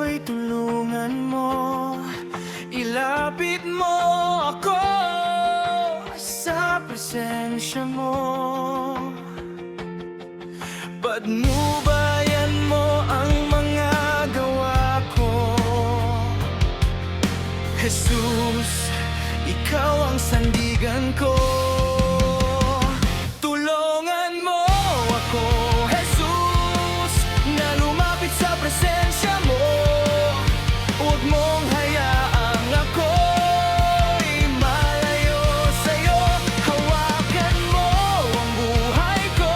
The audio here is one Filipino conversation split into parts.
ako'y tulungan mo. Ilapit mo ako sa presensya mo. Patnubayan mo ang mga gawa ko. Jesus, ikaw ang sandigan ko. Tulungan mo ako, Jesus, na lumapit sa presensya mo. Huwag mong hayaang ako'y malayo sa'yo. Hawakan mo ang buhay ko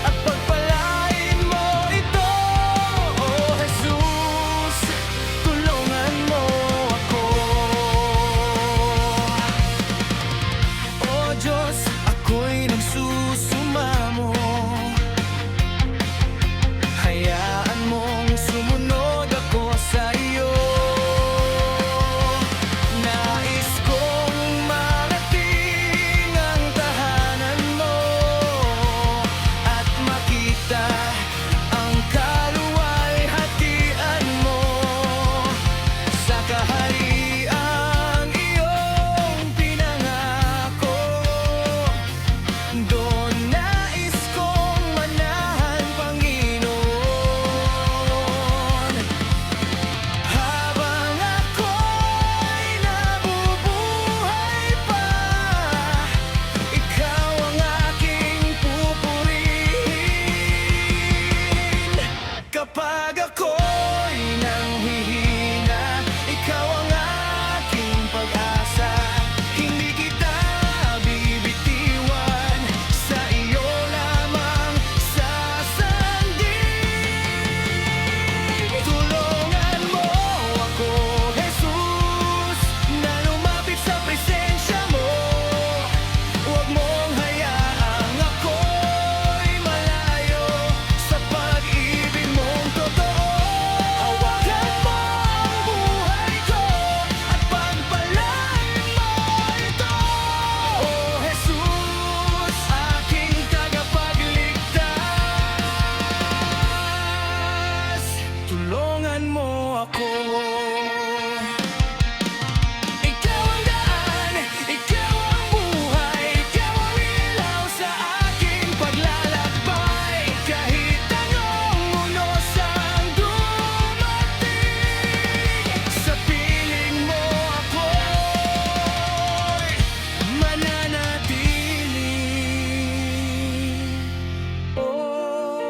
at pagpalain mo ito. Oh Jesus, tulungan mo ako. Oh Diyos, ako'y nagsusumamo. Hayaan mong sumunod ako sa iyo. Nais kong marating ang tahanan mo at makita ang kaluwalhatian mo sa kahariang iyong pinangako. Doon nais kong manahan, Panginoon. Habang ako'y nabubuhay pa, ikaw ang aking pupurihin. Kapag ako'y nanghihina, ikaw ang aking pag-asa. Hindi kita bibitiwan, sa iyo lamang sasandig. Tulungan mo ako, Jesus, na lumapit sa presensya mo. Huwag mong hayaang ako'y malayo sa pag-ibig mong totoo. Hawakan mo ang buhay ko at pagpalain mo ito. Oh Jesus, aking tagapagligtas, tulungan mo ako. Ikaw ang daan, ikaw ang buhay, ikaw ang ilaw sa aking paglalakbay. Kahit anong unos ang dumating, sa piling mo ako'y mananatili. Oh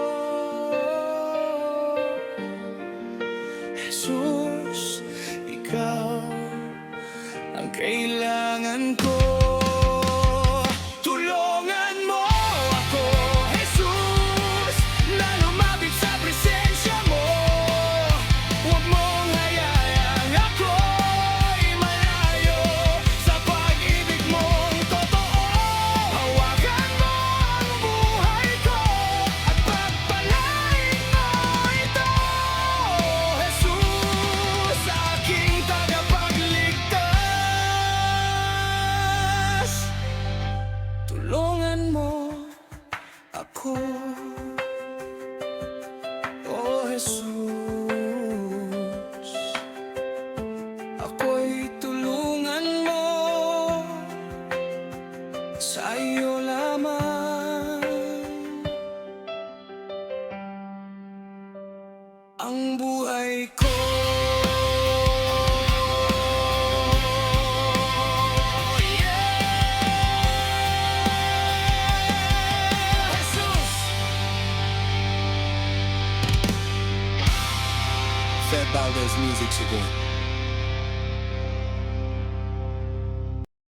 Jesus, ikaw ang kailangan ko. Tulungan mo ako, Jesus, na lumapit sa presensya mo. Huwag mong hayaang ako'y malayo sa pag-ibig mong totoo. Hawakan mo ang buhay ko at pagpalain mo ito. Jesus, aking tagapagligtas, tulungan mo ako. Oh Jesus, ako'y tulungan mo, sa iyo lamang ang buhay ko. Jesus! Fed Valdez Music Seguin.